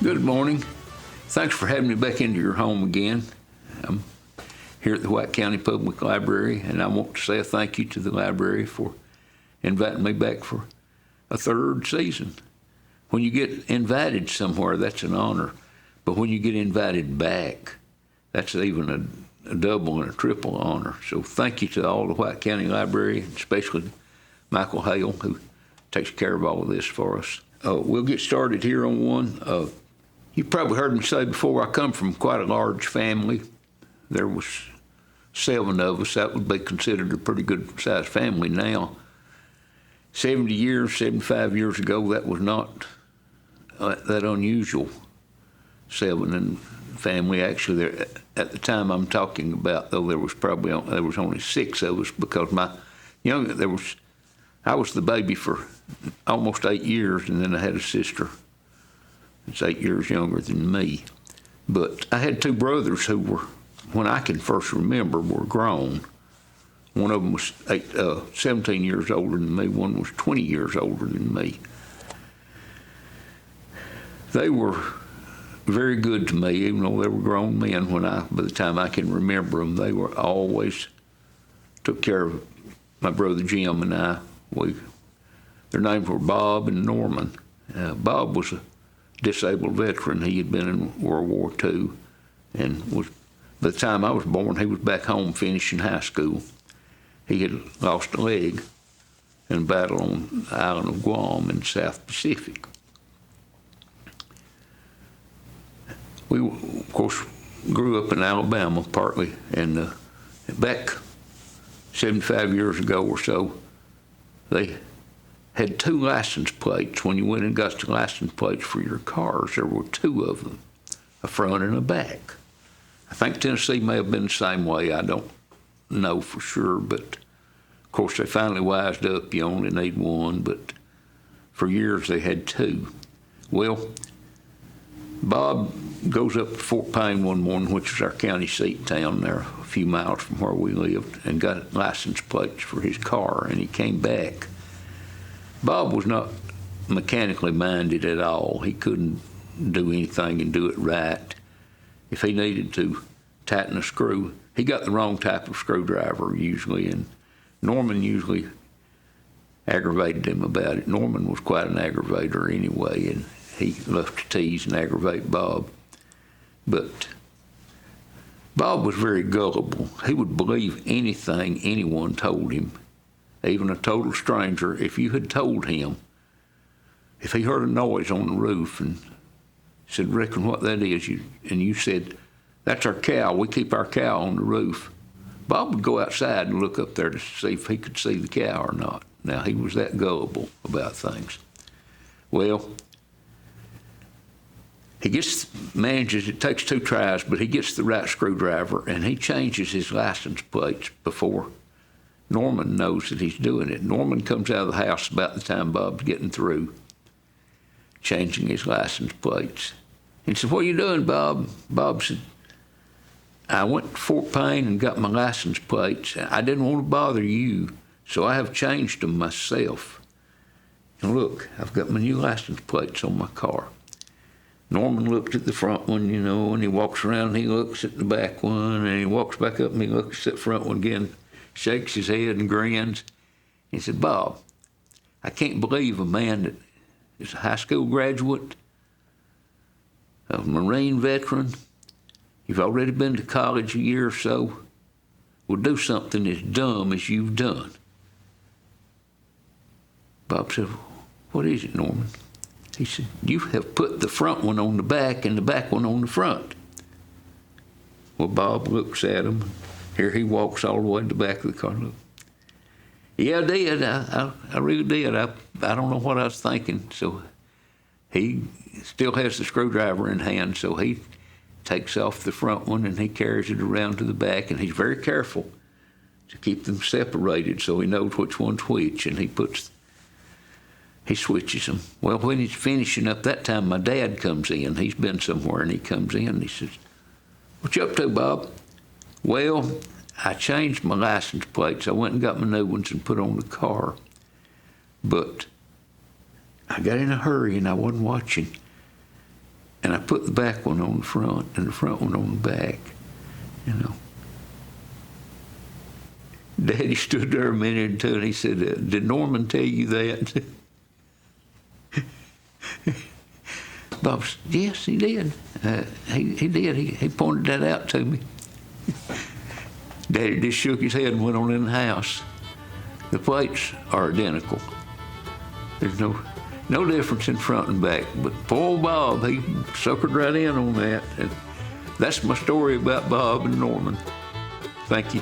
Good morning. Thanks for having me back into your home again. I'm here at the White County Public Library, and I want to say a thank you to the library for inviting me back for a third season. When you get invited somewhere, that's an honor. But when you get invited back, that's even a double and a triple honor. So thank you to all the White County Library, especially Michael Hale, who takes care of all of this for us. We'll get started here on one. You probably heard me say before, I come from quite a large family. There was 7 of us. That would be considered a pretty good-sized family now. 75 years ago, that was not that unusual. 7 in family. Actually, at the time I'm talking about, though, there was only 6 of us because I was the baby for almost 8 years, and then I had a sister that's 8 years younger than me. But I had 2 brothers who were, when I can first remember, were grown. One of them was 17 years older than me. One was 20 years older than me. They were very good to me, even though they were grown men. By the time I can remember them, they were always took care of my brother Jim and I. Their names were Bob and Norman. Bob was a disabled veteran. He had been in World War II, and by the time I was born, he was back home finishing high school. He had lost a leg in a battle on the island of Guam in the South Pacific. We, of course, grew up in Alabama partly, and back 75 years ago or so, they had 2 license plates. When you went and got the license plates for your cars, there were 2 of them, a front and a back. I think Tennessee may have been the same way. I don't know for sure, but of course they finally wised up. You only need 1, but for years they had 2. Well, Bob goes up to Fort Payne one morning, which is our county seat town there, a few miles from where we lived, and got license plates for his car, and he came back. Bob was not mechanically minded at all. He couldn't do anything and do it right. If he needed to tighten a screw, he got the wrong type of screwdriver usually, and Norman usually aggravated him about it. Norman was quite an aggravator anyway, and he loved to tease and aggravate Bob. But Bob was very gullible. He would believe anything anyone told him, even a total stranger. If you had told him, if he heard a noise on the roof and said, "Reckon what that is," and you said, "That's our cow. We keep our cow on the roof," Bob would go outside and look up there to see if he could see the cow or not. Now, he was that gullible about things. Well, manages, it takes 2 tries, but he gets the right screwdriver, and he changes his license plates before Norman knows that he's doing it. Norman comes out of the house about the time Bob's getting through changing his license plates. He said, "What are you doing, Bob?" Bob said, "I went to Fort Payne and got my license plates. I didn't want to bother you, so I have changed them myself. And look, I've got my new license plates on my car." Norman looked at the front one, and he walks around and he looks at the back one, and he walks back up and he looks at the front one again, shakes his head and grins. He said, "Bob, I can't believe a man that is a high school graduate, a Marine veteran, you've already been to college a year or so, will do something as dumb as you've done." Bob said, "What is it, Norman?" He said, "You have put the front one on the back and the back one on the front." Well, Bob looks at him. Here he walks all the way to the back of the car. Look, "Yeah, I did. I really did. I don't know what I was thinking." So he still has the screwdriver in hand, so he takes off the front one and he carries it around to the back, and he's very careful to keep them separated so he knows which one's which, and he switches them. Well, when he's finishing up that time, my dad comes in. He's been somewhere, and he comes in and he says, "What you up to, Bob?" "Well, I changed my license plates. I went and got my new ones and put on the car. But I got in a hurry and I wasn't watching. And I put the back one on the front and the front one on the back, you know. Daddy stood there a minute or two and he said, did Norman tell you that? Bob said, yes, he did. He did. He pointed that out to me. Daddy just shook his head and went on in the house. The plates are identical. There's no difference in front and back. But poor old Bob, he suckered right in on that. And that's my story about Bob and Norman. Thank you.